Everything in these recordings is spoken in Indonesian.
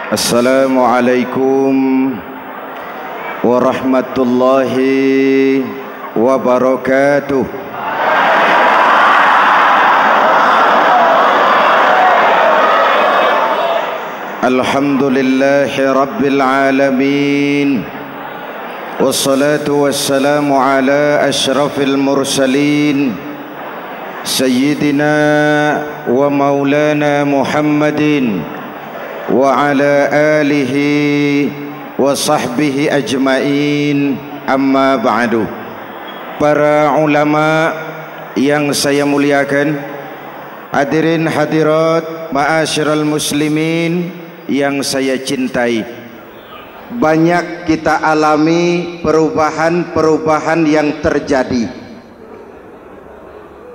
Assalamualaikum warahmatullahi wabarakatuh. Alhamdulillahi rabbil alamin. Wassalatu wassalamu ala ashrafil mursalin Sayyidina wa maulana Muhammadin wa ala alihi wa sahbihi ajmain, amma ba'du. Para ulama yang saya muliakan, hadirin hadirat ma'asyiral muslimin yang saya cintai, banyak kita alami perubahan-perubahan yang terjadi,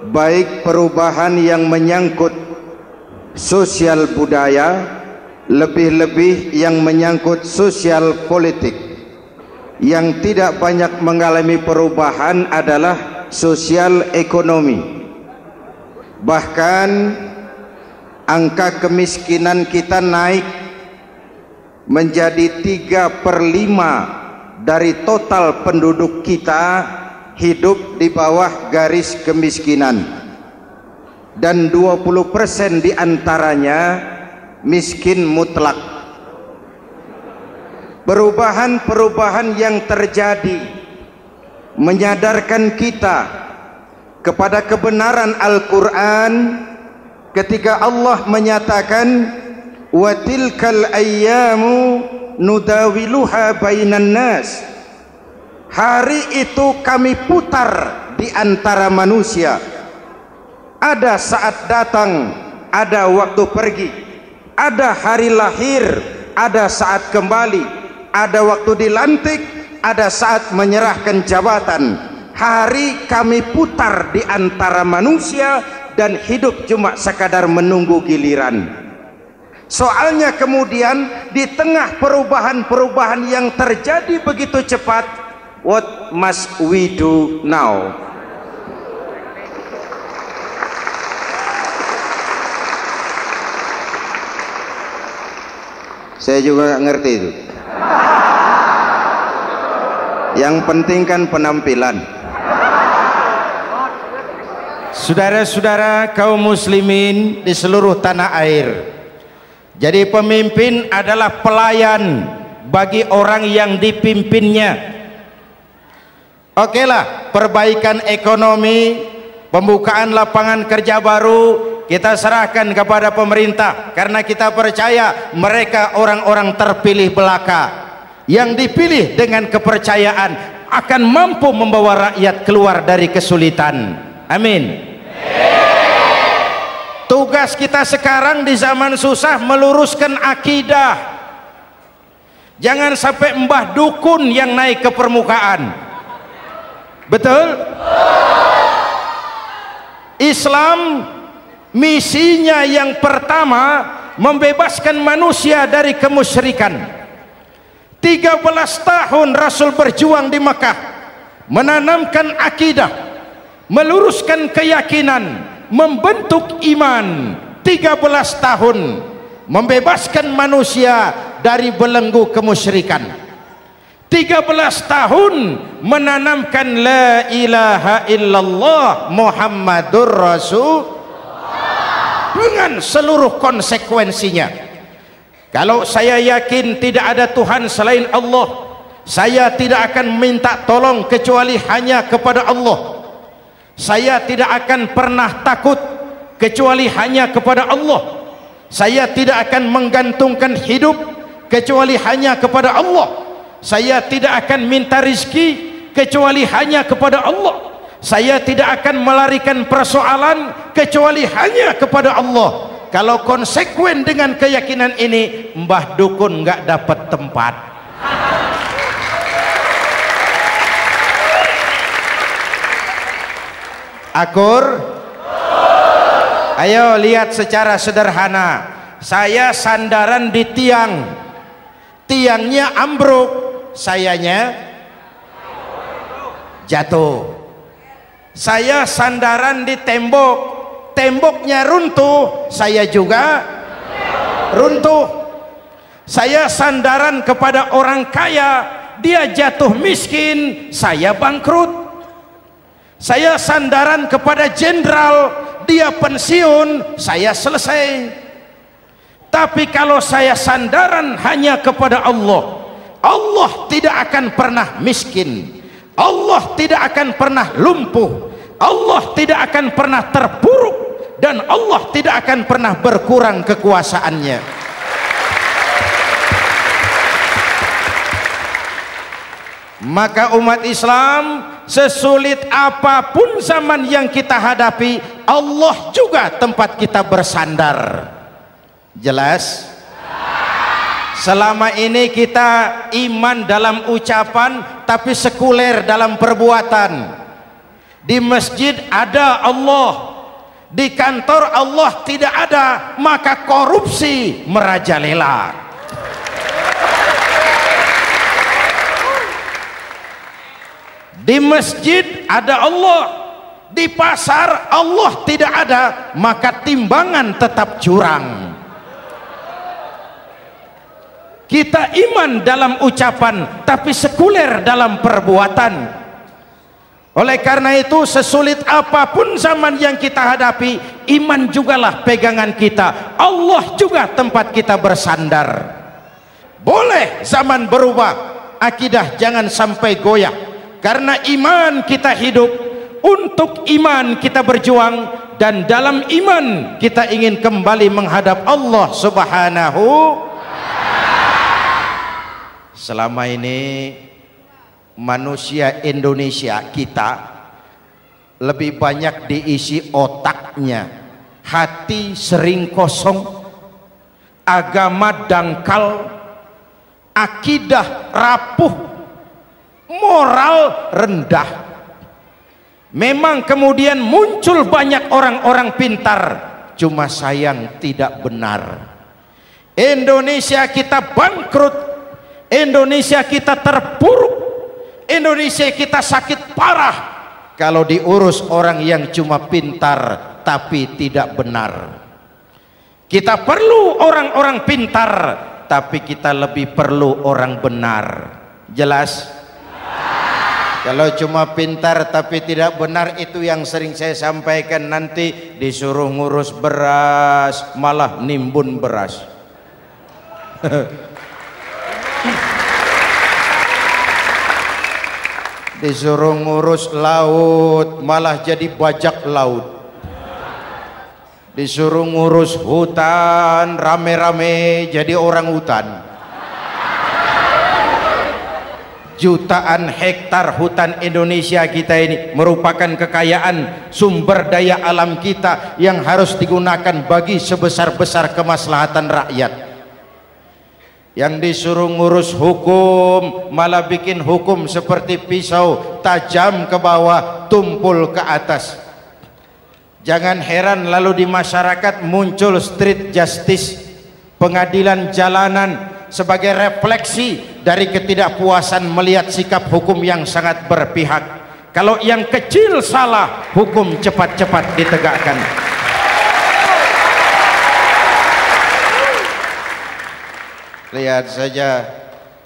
baik perubahan yang menyangkut sosial budaya, lebih-lebih yang menyangkut sosial politik. Yang tidak banyak mengalami perubahan adalah sosial ekonomi. Bahkan angka kemiskinan kita naik menjadi 3/5 dari total penduduk kita hidup di bawah garis kemiskinan, dan 20% diantaranya miskin mutlak. Perubahan-perubahan yang terjadi menyadarkan kita kepada kebenaran Al-Quran ketika Allah menyatakan wa tilkal ayyamu nudawiluha bainan nas. Hari itu kami putar di antara manusia. Ada saat datang, ada waktu pergi. Ada hari lahir, ada saat kembali. Ada waktu dilantik, ada saat menyerahkan jabatan. Hari kami putar di antara manusia dan hidup cuma sekadar menunggu giliran. Soalnya kemudian di tengah perubahan-perubahan yang terjadi begitu cepat, what must we do now? Saya juga nggak ngerti itu. Yang penting kan penampilan. Saudara-saudara kaum muslimin di seluruh tanah air, jadi pemimpin adalah pelayan bagi orang yang dipimpinnya. Oke lah, perbaikan ekonomi, pembukaan lapangan kerja baru kita serahkan kepada pemerintah, karena kita percaya mereka orang-orang terpilih belaka yang dipilih dengan kepercayaan akan mampu membawa rakyat keluar dari kesulitan. Amin. Tugas kita sekarang di zaman susah meluruskan akidah. Jangan sampai mbah dukun yang naik ke permukaan. Betul? Islam misinya yang pertama membebaskan manusia dari kemusyrikan. 13 tahun Rasul berjuang di Mekah, menanamkan akidah, meluruskan keyakinan, membentuk iman. 13 tahun membebaskan manusia dari belenggu kemusyrikan. 13 tahun menanamkan la ilaha illallah Muhammadur Rasul dengan seluruh konsekuensinya. Kalau saya yakin tidak ada Tuhan selain Allah, saya tidak akan minta tolong kecuali hanya kepada Allah. Saya tidak akan pernah takut kecuali hanya kepada Allah. Saya tidak akan menggantungkan hidup kecuali hanya kepada Allah. Saya tidak akan minta rizki kecuali hanya kepada Allah. Saya tidak akan melarikan persoalan kecuali hanya kepada Allah. Kalau konsekuen dengan keyakinan ini, mbah dukun nggak dapat tempat. Akur? Ayo lihat secara sederhana. Saya sandaran di tiang, tiangnya ambruk, sayanya jatuh. Saya sandaran di tembok, temboknya runtuh, saya juga runtuh. Saya sandaran kepada orang kaya, dia jatuh miskin, saya bangkrut. Saya sandaran kepada jenderal, dia pensiun, saya selesai. Tapi kalau saya sandaran hanya kepada Allah, Allah tidak akan pernah miskin, Allah tidak akan pernah lumpuh, Allah tidak akan pernah terpuruk, dan Allah tidak akan pernah berkurang kekuasaannya. Maka umat Islam, sesulit apapun zaman yang kita hadapi, Allah juga tempat kita bersandar. Jelas? Selama ini kita iman dalam ucapan tapi sekuler dalam perbuatan. Di masjid ada Allah, di kantor Allah tidak ada, maka korupsi merajalela. Di masjid ada Allah, di pasar Allah tidak ada, maka timbangan tetap curang. Kita iman dalam ucapan tapi sekuler dalam perbuatan. Oleh karena itu, sesulit apapun zaman yang kita hadapi, iman jugalah pegangan kita, Allah juga tempat kita bersandar. Boleh zaman berubah, akidah jangan sampai goyah. Karena iman kita hidup, untuk iman kita berjuang, dan dalam iman kita ingin kembali menghadap Allah Subhanahu. Selama ini manusia Indonesia kita lebih banyak diisi otaknya, hati sering kosong, agama dangkal, akidah rapuh, moral rendah. Memang kemudian muncul banyak orang-orang pintar, cuma sayang tidak benar. Indonesia kita bangkrut, Indonesia kita terpuruk, Indonesia kita sakit parah kalau diurus orang yang cuma pintar tapi tidak benar. Kita perlu orang-orang pintar, tapi kita lebih perlu orang benar. Jelas? Kalau cuma pintar tapi tidak benar, itu yang sering saya sampaikan, nanti disuruh ngurus beras malah nimbun beras. Disuruh ngurus laut malah jadi bajak laut. Disuruh ngurus hutan rame-rame jadi orang hutan. Jutaan hektar hutan Indonesia kita ini merupakan kekayaan sumber daya alam kita yang harus digunakan bagi sebesar-besar kemaslahatan rakyat. Yang disuruh ngurus hukum malah bikin hukum seperti pisau, tajam ke bawah, tumpul ke atas. Jangan heran lalu di masyarakat muncul street justice, pengadilan jalanan, sebagai refleksi dari ketidakpuasan melihat sikap hukum yang sangat berpihak. Kalau yang kecil salah, hukum cepat-cepat ditegakkan. Lihat saja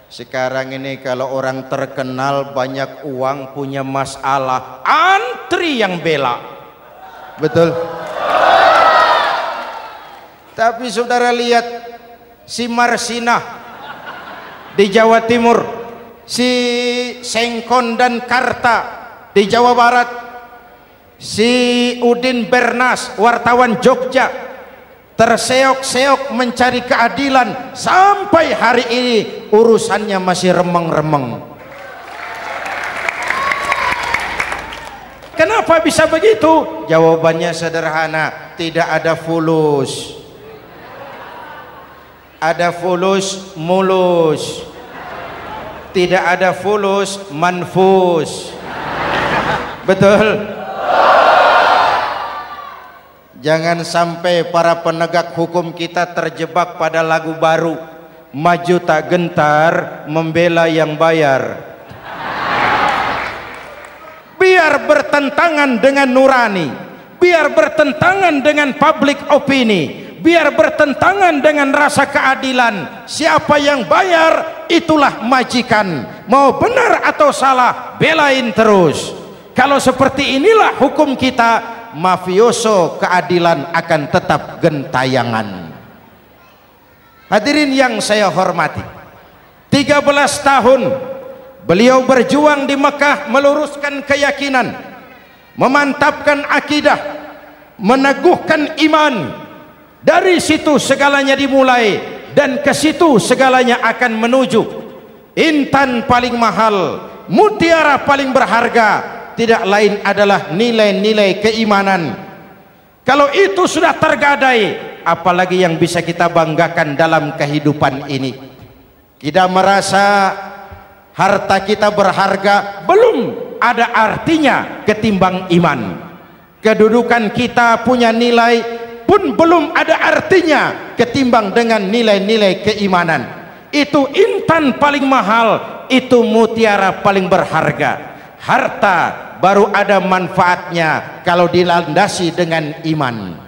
sekarang ini, kalau orang terkenal banyak uang punya masalah, antri yang bela. Betul? Tapi saudara lihat si Marsinah di Jawa Timur, si Sengkon dan Karta di Jawa Barat, si Udin Bernas wartawan Jogja terseok-seok mencari keadilan, sampai hari ini urusannya masih remeng-remeng. Kenapa bisa begitu? Jawabannya sederhana, tidak ada fulus. Ada fulus mulus, tidak ada fulus manfus. Betul? Jangan sampai para penegak hukum kita terjebak pada lagu baru, maju tak gentar membela yang bayar. Biar bertentangan dengan nurani, biar bertentangan dengan public opini, biar bertentangan dengan rasa keadilan. Siapa yang bayar itulah majikan, mau benar atau salah belain terus. Kalau seperti inilah hukum kita, mafioso keadilan akan tetap gentayangan. Hadirin yang saya hormati, 13 tahun beliau berjuang di Mekah meluruskan keyakinan, memantapkan akidah, meneguhkan iman. Dari situ segalanya dimulai dan ke situ segalanya akan menuju. Intan paling mahal, mutiara paling berharga, tidak lain adalah nilai-nilai keimanan. Kalau itu sudah tergadai, apalagi yang bisa kita banggakan dalam kehidupan ini? Kita merasa harta kita berharga, belum ada artinya ketimbang iman. Kedudukan kita punya nilai pun belum ada artinya ketimbang dengan nilai-nilai keimanan. Itu intan paling mahal, itu mutiara paling berharga. Harta baru ada manfaatnya kalau dilandasi dengan iman.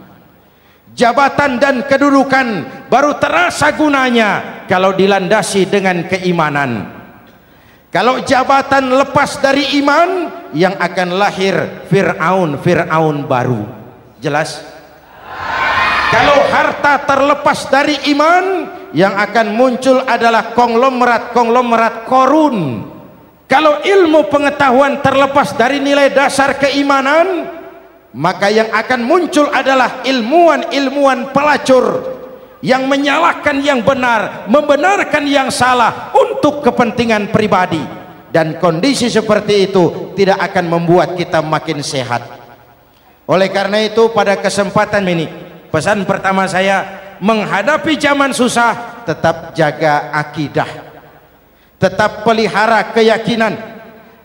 Jabatan dan kedudukan baru terasa gunanya kalau dilandasi dengan keimanan. Kalau jabatan lepas dari iman, yang akan lahir Fir'aun baru. Jelas? Kalau harta terlepas dari iman, yang akan muncul adalah konglomerat korun. Kalau ilmu pengetahuan terlepas dari nilai dasar keimanan, maka yang akan muncul adalah ilmuwan pelacur yang menyalahkan yang benar, membenarkan yang salah untuk kepentingan pribadi. Dan kondisi seperti itu tidak akan membuat kita makin sehat. Oleh karena itu, pada kesempatan ini, pesan pertama saya, menghadapi zaman susah, tetap jaga akidah, tetap pelihara keyakinan.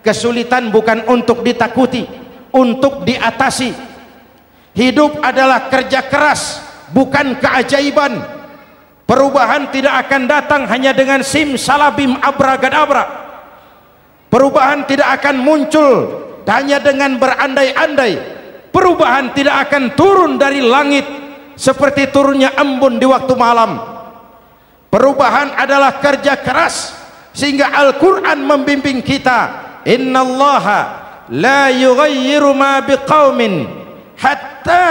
Kesulitan bukan untuk ditakuti, untuk diatasi. Hidup adalah kerja keras, bukan keajaiban. Perubahan tidak akan datang hanya dengan simsalabim abragadabra. Perubahan tidak akan muncul hanya dengan berandai-andai. Perubahan tidak akan turun dari langit seperti turunnya embun di waktu malam. Perubahan adalah kerja keras, sehingga Al-Quran membimbing kita, innallaha la yughayyiru ma biqaumin hatta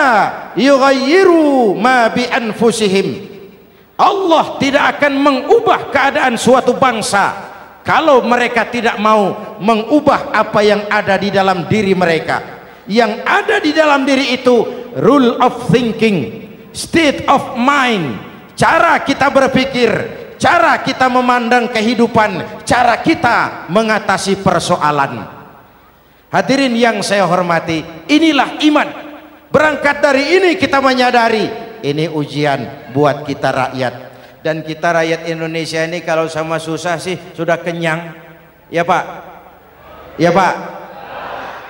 yughayyiru ma bi anfusihim. Allah tidak akan mengubah keadaan suatu bangsa kalau mereka tidak mau mengubah apa yang ada di dalam diri mereka. Yang ada di dalam diri itu rule of thinking, state of mind, cara kita berpikir, cara kita memandang kehidupan, cara kita mengatasi persoalan. Hadirin yang saya hormati, inilah iman. Berangkat dari ini kita menyadari ini ujian buat kita rakyat. Dan kita rakyat Indonesia ini kalau sama susah sih sudah kenyang. Ya Pak? Ya Pak?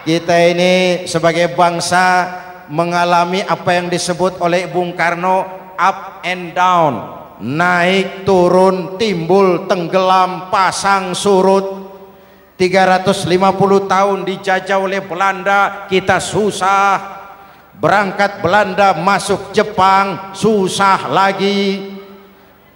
Kita ini sebagai bangsa mengalami apa yang disebut oleh Bung Karno up and down, naik turun, timbul tenggelam, pasang surut. 350 tahun dijajah oleh Belanda, kita susah. Berangkat Belanda masuk Jepang, susah lagi.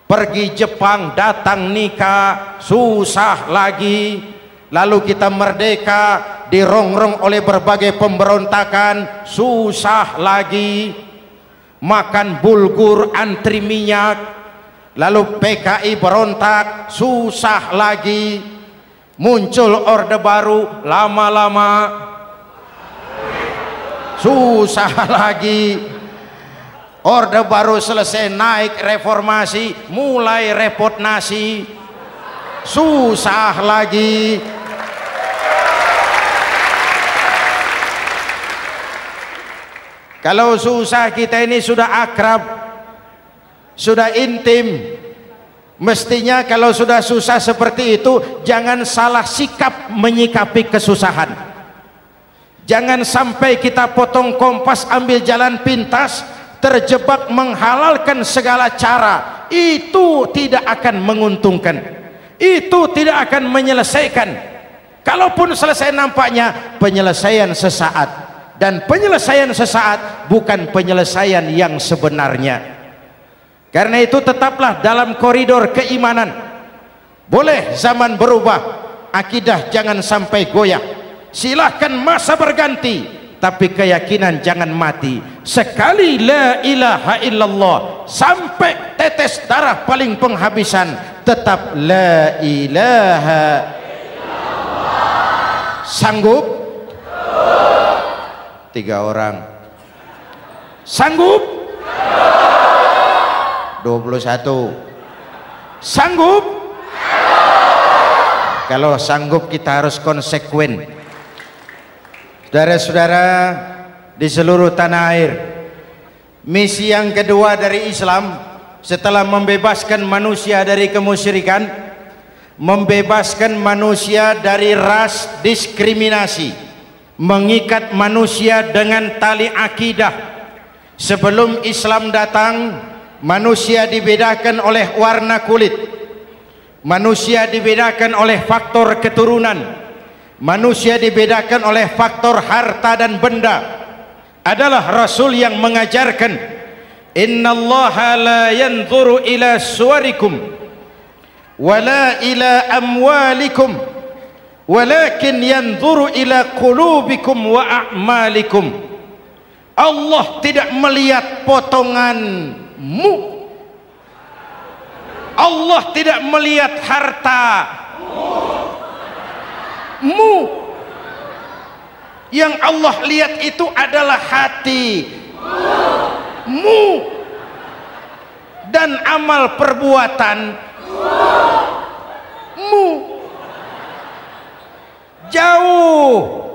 Pergi Jepang, datang nikah, susah lagi. Lalu kita merdeka, dirongrong oleh berbagai pemberontakan, susah lagi. Makan bulgur, antri minyak. Lalu PKI berontak, susah lagi. Muncul orde baru, lama-lama susah lagi. Orde baru selesai, naik reformasi, mulai repot nasi, susah lagi. Kalau susah kita ini sudah akrab, sudah intim. Mestinya kalau sudah susah seperti itu, jangan salah sikap menyikapi kesusahan. Jangan sampai kita potong kompas, ambil jalan pintas, terjebak menghalalkan segala cara. Itu tidak akan menguntungkan, itu tidak akan menyelesaikan. Kalaupun selesai, nampaknya penyelesaian sesaat, dan penyelesaian sesaat bukan penyelesaian yang sebenarnya. Karena itu tetaplah dalam koridor keimanan. Boleh zaman berubah, akidah jangan sampai goyah. Silahkan masa berganti, tapi keyakinan jangan mati. Sekali la ilaha illallah sampai tetes darah paling penghabisan, tetap la ilaha illallah. Sanggup? 3 orang. Sanggup? 21. Sanggup? Kalau sanggup kita harus konsekuen. Saudara-saudara di seluruh tanah air, misi yang kedua dari Islam setelah membebaskan manusia dari kemusyrikan, membebaskan manusia dari ras diskriminasi, mengikat manusia dengan tali akidah. Sebelum Islam datang, manusia dibedakan oleh warna kulit, manusia dibedakan oleh faktor keturunan, manusia dibedakan oleh faktor harta dan benda. Adalah Rasul yang mengajarkan, innallaha la yanzuru ila suwarikum wala ila amwalikum walakin yanzuru ila qulubikum wa a'malikum. Allah tidak melihat potonganmu, Allah tidak melihat hartamu. Yang Allah lihat itu adalah hatimu dan amal perbuatanmu. Jauh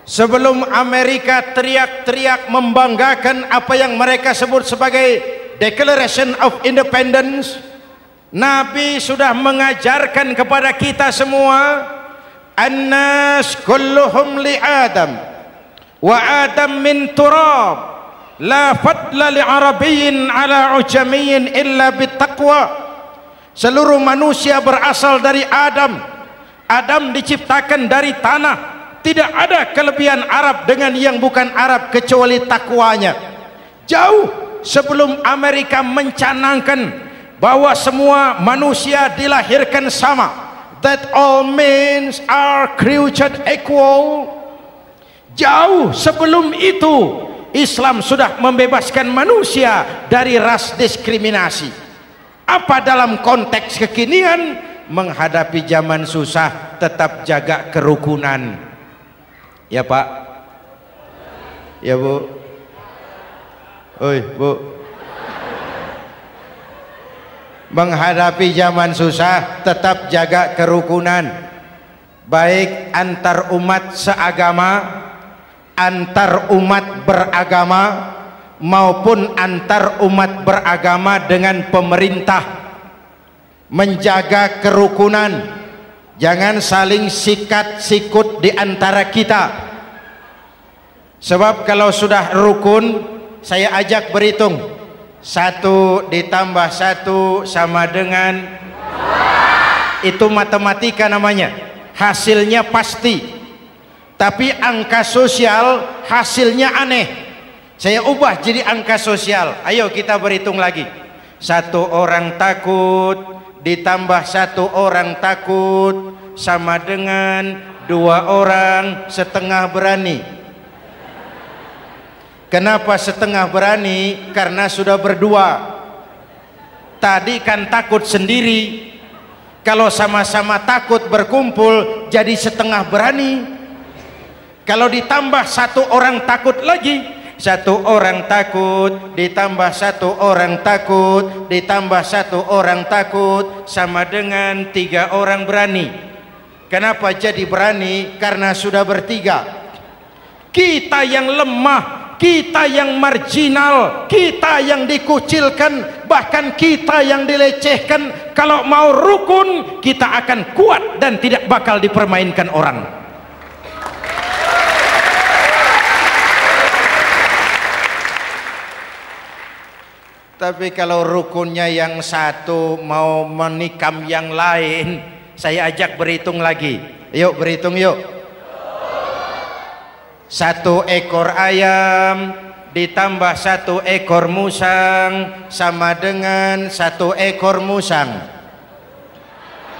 sebelum Amerika teriak-teriak membanggakan apa yang mereka sebut sebagai Declaration of Independence, Nabi sudah mengajarkan kepada kita semua, annas kulluhum li Adam wa Adam min turab la fadla li arabiyyin ala ujamiyyin illa bittaqwa. Seluruh manusia berasal dari Adam. Adam diciptakan dari tanah. Tidak ada kelebihan Arab dengan yang bukan Arab kecuali takwanya. Jauh sebelum Amerika mencanangkan bahwa semua manusia dilahirkan sama, that all men are created equal. Jauh sebelum itu Islam sudah membebaskan manusia dari ras diskriminasi. Apa dalam konteks kekinian? Menghadapi zaman susah tetap jaga kerukunan. Ya Pak, ya Bu, oi Bu. Menghadapi zaman susah tetap jaga kerukunan, baik antar umat seagama, antar umat beragama, maupun antar umat beragama dengan pemerintah. Menjaga kerukunan, jangan saling sikat sikut di antara kita. Sebab kalau sudah rukun, saya ajak berhitung, 1 ditambah 1 sama dengan, itu matematika namanya, hasilnya pasti. Tapi angka sosial hasilnya aneh. Saya ubah jadi angka sosial. Ayo kita berhitung lagi. 1 orang takut ditambah 1 orang takut sama dengan 2 orang setengah berani. Kenapa setengah berani? Karena sudah berdua. Tadi kan takut sendiri. Kalau sama-sama takut berkumpul jadi setengah berani. Kalau ditambah 1 orang takut lagi, 1 orang takut ditambah 1 orang takut ditambah 1 orang takut sama dengan 3 orang berani. Kenapa jadi berani? Karena sudah bertiga. Kita yang lemah, kita yang marginal, kita yang dikucilkan, bahkan kita yang dilecehkan, kalau mau rukun kita akan kuat dan tidak bakal dipermainkan orang. Tapi kalau rukunnya yang satu mau menikam yang lain, saya ajak berhitung lagi. Yuk berhitung yuk. 1 ekor ayam ditambah 1 ekor musang sama dengan 1 ekor musang.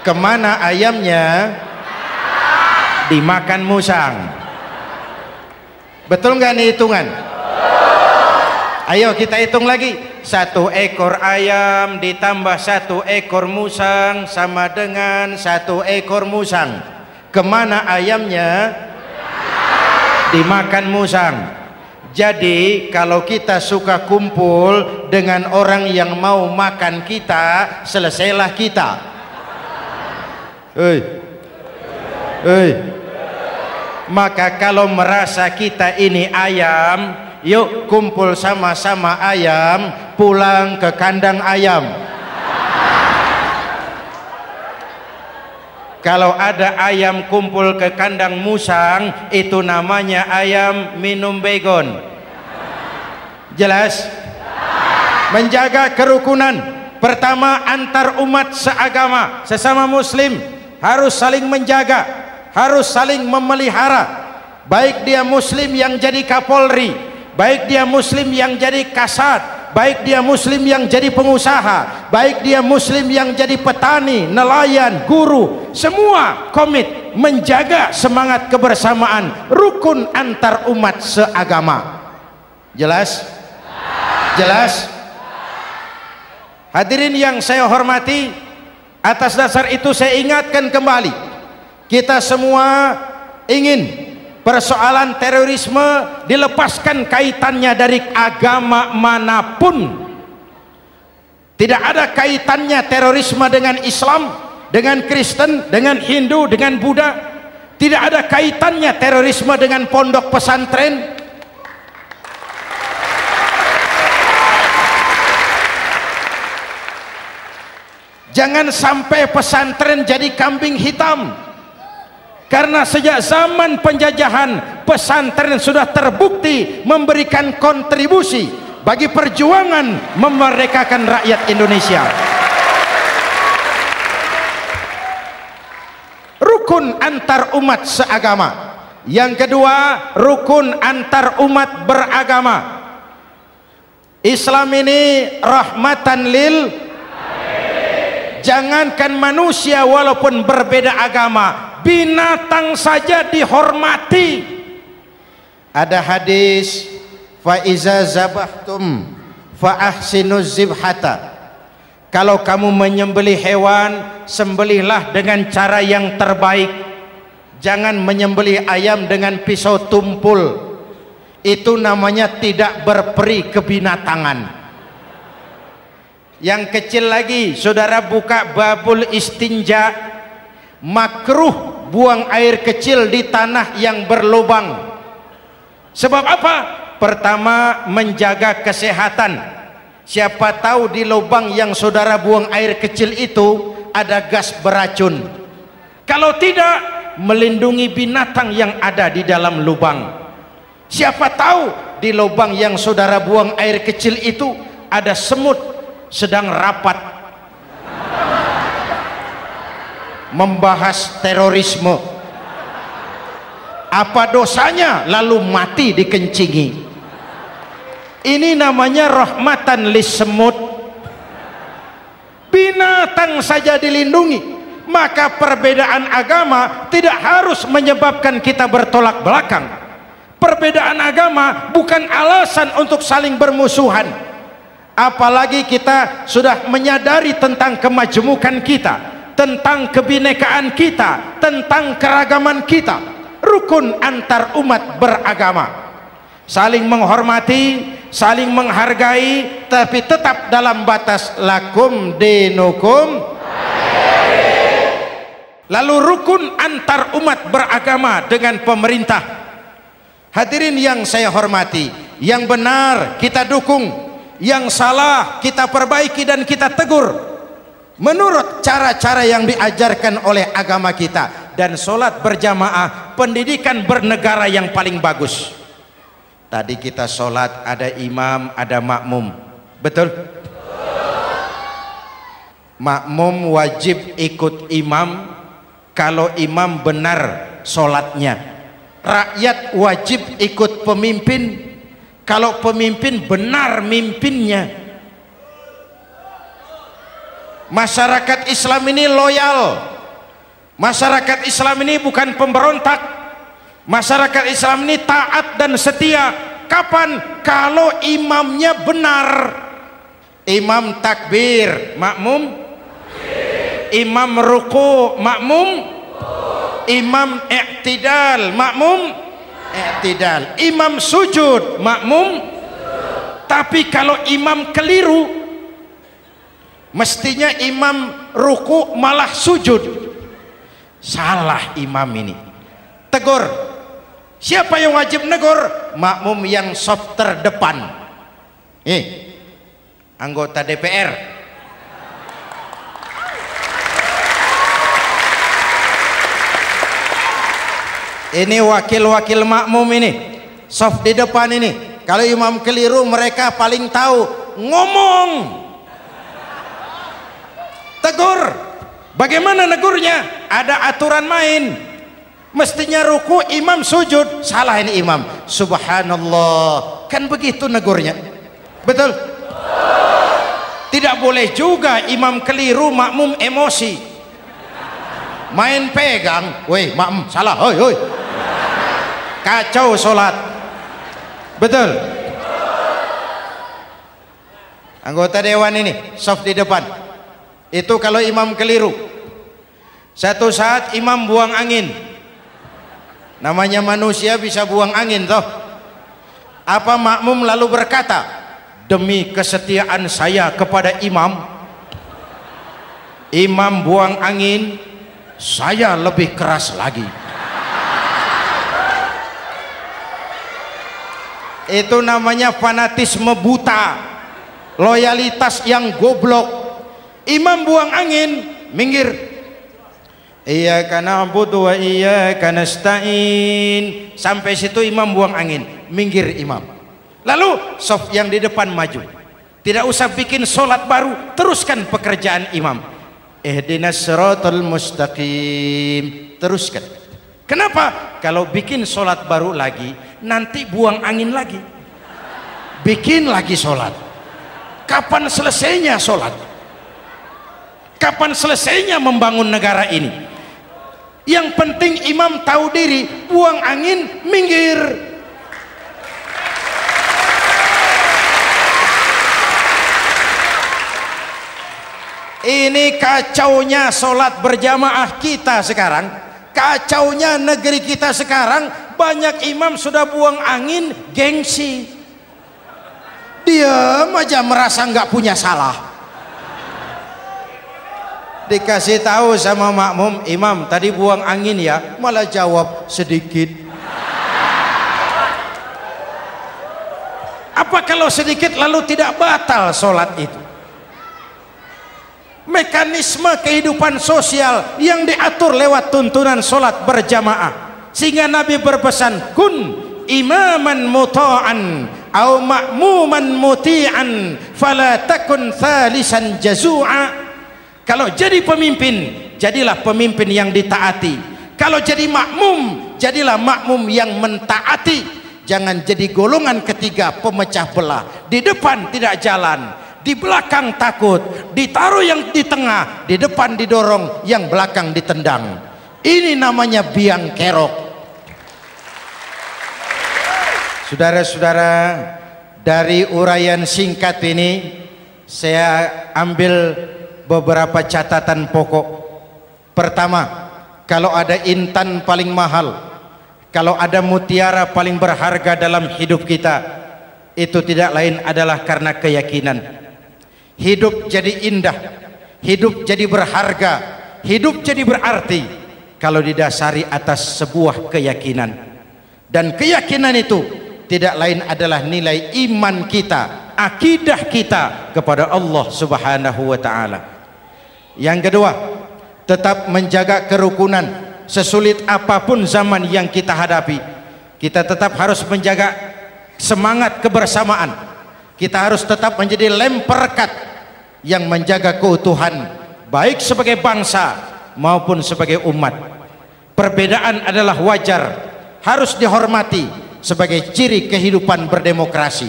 Kemana ayamnya? Dimakan musang. Betul nggak nih hitungan? Ayo kita hitung lagi. 1 ekor ayam ditambah 1 ekor musang sama dengan 1 ekor musang. Kemana ayamnya? Dimakan musang. Jadi kalau kita suka kumpul dengan orang yang mau makan kita, selesailah kita. Maka kalau merasa kita ini ayam, yuk kumpul sama-sama ayam, pulang ke kandang ayam. Kalau ada ayam kumpul ke kandang musang, itu namanya ayam minum begon. Jelas? Menjaga kerukunan. Pertama, antar umat seagama, sesama muslim harus saling menjaga, harus saling memelihara. Baik dia muslim yang jadi kapolri, baik dia muslim yang jadi kasat, baik dia muslim yang jadi pengusaha, baik dia muslim yang jadi petani, nelayan, guru, semua komit menjaga semangat kebersamaan, rukun antar umat seagama. Jelas? Jelas? Hadirin yang saya hormati, atas dasar itu saya ingatkan kembali, kita semua ingin persoalan terorisme dilepaskan kaitannya dari agama manapun. Tidak ada kaitannya terorisme dengan Islam, dengan Kristen, dengan Hindu, dengan Buddha. Tidak ada kaitannya terorisme dengan pondok pesantren. Jangan sampai pesantren jadi kambing hitam. Karena sejak zaman penjajahan, pesantren sudah terbukti memberikan kontribusi bagi perjuangan memerdekakan rakyat Indonesia. Rukun antar umat seagama. Yang kedua, rukun antar umat beragama. Islam ini rahmatan lil. Jangankan manusia walaupun berbeda agama, binatang saja dihormati. Ada hadis, fa iza zabahtum fa ahsinuz zibhata. Kalau kamu menyembelih hewan, sembelihlah dengan cara yang terbaik. Jangan menyembelih ayam dengan pisau tumpul. Itu namanya tidak berperi kebinatangan. Yang kecil lagi, saudara buka babul istinja, makruh buang air kecil di tanah yang berlubang. Sebab apa? Pertama, menjaga kesehatan. Siapa tahu di lubang yang saudara buang air kecil itu ada gas beracun. Kalau tidak, melindungi binatang yang ada di dalam lubang. Siapa tahu di lubang yang saudara buang air kecil itu ada semut sedang rapat membahas terorisme. Apa dosanya lalu mati dikencingi? Ini namanya rahmatan lis semut. Binatang saja dilindungi. Maka perbedaan agama tidak harus menyebabkan kita bertolak belakang. Perbedaan agama bukan alasan untuk saling bermusuhan. Apalagi kita sudah menyadari tentang kemajemukan kita, tentang kebinekaan kita, tentang keragaman kita. Rukun antar umat beragama, saling menghormati, saling menghargai, tapi tetap dalam batas lakum dinukum. Lalu rukun antar umat beragama dengan pemerintah. Hadirin yang saya hormati, yang benar kita dukung, yang salah kita perbaiki dan kita tegur menurut cara-cara yang diajarkan oleh agama kita. Dan sholat berjamaah, pendidikan bernegara yang paling bagus. Tadi kita sholat ada imam, ada makmum, betul? Makmum wajib ikut imam kalau imam benar sholatnya. Rakyat wajib ikut pemimpin kalau pemimpin benar mimpinnya. Masyarakat Islam ini loyal. Masyarakat Islam ini bukan pemberontak. Masyarakat Islam ini taat dan setia. Kapan? Kalau imamnya benar. Imam takbir, makmum. Imam ruku, makmum. Imam i'tidal, makmum. I'tidal. Imam sujud, makmum. Tapi kalau imam keliru, mestinya imam ruku malah sujud. Salah imam ini. Tegur. Siapa yang wajib negur? Makmum yang saf terdepan. Anggota DPR. Ini wakil-wakil makmum ini, saf di depan ini. Kalau imam keliru, mereka paling tahu. Ngomong. Tegur. Bagaimana negurnya? Ada aturan main. Mestinya ruku, imam sujud. Salah ini imam. Subhanallah. Kan begitu negurnya. Betul? Tidak boleh juga imam keliru, makmum emosi. Main pegang. Woi, makmum salah. Hoi, hoi. Kacau sholat. Betul? Anggota dewan ini, saf di depan. Itu kalau imam keliru. Satu saat imam buang angin. Namanya manusia bisa buang angin toh. Apa makmum lalu berkata, demi kesetiaan saya kepada imam, imam buang angin, saya lebih keras lagi. Itu namanya fanatisme buta, loyalitas yang goblok. Imam buang angin, minggir. Iyyaka na'budu wa iyyaka nasta'in. Sampai situ imam buang angin, minggir imam. Lalu saf yang di depan maju. Tidak usah bikin solat baru, teruskan pekerjaan imam. Ihdinas siratal mustaqim. Teruskan. Kenapa? Kalau bikin solat baru lagi, nanti buang angin lagi. Bikin lagi solat. Kapan selesainya solat? Kapan selesainya membangun negara ini? Yang penting imam tahu diri, buang angin, minggir. Ini kacaunya solat berjamaah kita sekarang, kacaunya negeri kita sekarang. Banyak imam sudah buang angin, gengsi. Diam aja merasa nggak punya salah. Dikasih tahu sama makmum, imam tadi buang angin ya, malah jawab sedikit. Apa kalau sedikit lalu tidak batal solat itu? Mekanisme kehidupan sosial yang diatur lewat tuntunan solat berjamaah, sehingga Nabi berpesan, kun imaman muta'an au ma'muman muti'an fala takun thalisan jazu'a. Kalau jadi pemimpin, jadilah pemimpin yang ditaati. Kalau jadi makmum, jadilah makmum yang mentaati. Jangan jadi golongan ketiga pemecah belah. Di depan tidak jalan, di belakang takut, ditaruh yang di tengah, di depan didorong, yang belakang ditendang. Ini namanya biang kerok. Saudara-saudara, dari uraian singkat ini saya ambil beberapa catatan pokok. Pertama, kalau ada intan paling mahal, kalau ada mutiara paling berharga dalam hidup kita, itu tidak lain adalah karena keyakinan. Hidup jadi indah, hidup jadi berharga, hidup jadi berarti kalau didasari atas sebuah keyakinan. Dan keyakinan itu tidak lain adalah nilai iman kita, akidah kita kepada Allah Subhanahu wa ta'ala. Yang kedua, tetap menjaga kerukunan. Sesulit apapun zaman yang kita hadapi, kita tetap harus menjaga semangat kebersamaan. Kita harus tetap menjadi lem perekat yang menjaga keutuhan, baik sebagai bangsa maupun sebagai umat. Perbedaan adalah wajar, harus dihormati, sebagai ciri kehidupan berdemokrasi.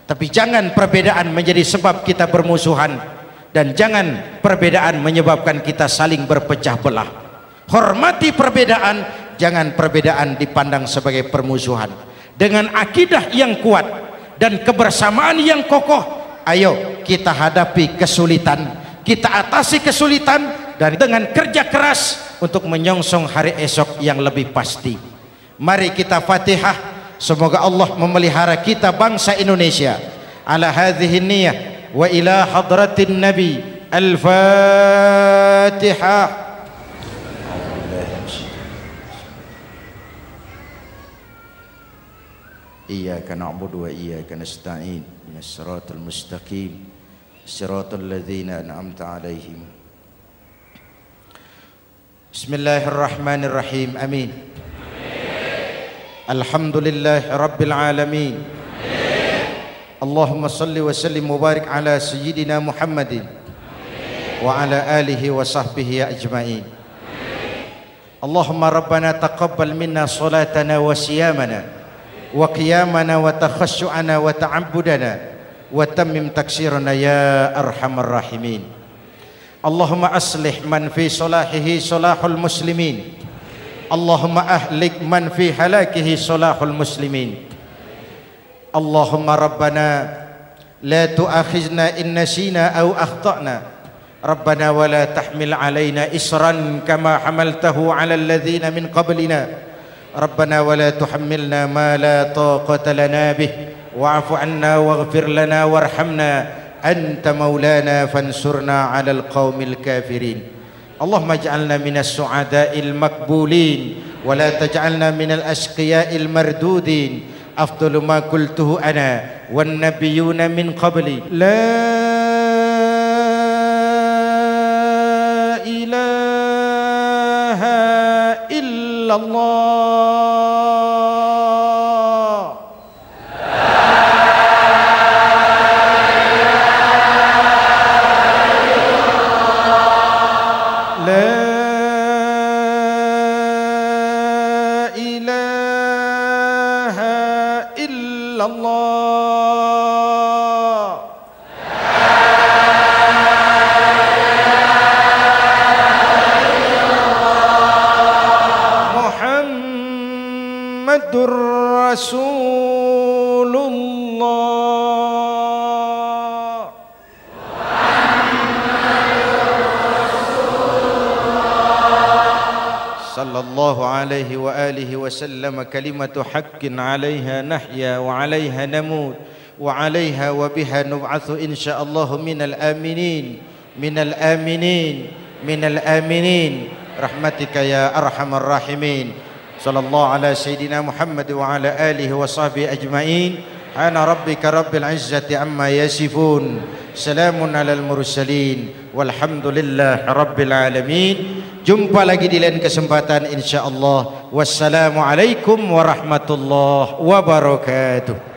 Tapi jangan perbedaan menjadi sebab kita bermusuhan, dan jangan perbedaan menyebabkan kita saling berpecah belah. Hormati perbedaan, jangan perbedaan dipandang sebagai permusuhan. Dengan akidah yang kuat dan kebersamaan yang kokoh, ayo kita hadapi kesulitan, kita atasi kesulitan, dan dengan kerja keras untuk menyongsong hari esok yang lebih pasti. Mari kita Fatihah, semoga Allah memelihara kita bangsa Indonesia. Ala hadhihi niyyah wa ila hadratin nabi. Al-Fatihah. Iyyaka na'budu wa iyyaka nasta'in. Ihdinas siratal mustaqim. Siratal ladzina an'amta 'alaihim. Bismillahirrahmanirrahim. Amin. Alhamdulillah rabbil alamin. Allahumma salli wa sallim mubarak ala sayyidina Muhammadin wa ala alihi wa sahbihi ajma'in. Allahumma rabbana taqabbal minna salatana wa siyamana wa qiyamana wa takhashu'ana wa ta'abbudana wa tammim taksirana ya arhamar rahimin. Allahumma aslih man fi salahihi salahul muslimin. Allahumma ahlik man fi halakihi salahul muslimin. Allahumma rabbana la tu'akhizna in nasina aw akhtana. Rabbana wa la tahmil alaina isran kama hamaltahu ala alladhina min qablina. Rabbana wa la tuhammilna ma la taqata lana bih wa'fu 'anna waghfir lana warhamna anta maulana fansurna 'alal qaumil kafirin. Allahumma ij'alna minas su'ada'il maqbulin wa la taj'alna minal ashqiya'il mardudin. Afdalu ma qultuhu ana wan nabiyyuna min qabli. La ilaha illallah. Rasulullah. Sallallahu alaihi wa alihi wa sallam. Kalimatu haqqin 'alaiha nahya wa 'alaiha namut wa 'alaiha wa biha nub'atsu insyaallah minal aminin minal aminin minal aminin rahmatika ya arhamar rahimin. Sallallahu ala sayyidina Muhammad wa ala alihi wa sahbihi ajma'in. Ana rabbika rabbil izzati amma yasifun. Salamun alal mursalin. Walhamdulillah rabbil alamin. Jumpa lagi di lain kesempatan insyaallah. Wassalamualaikum warahmatullahi wabarakatuh.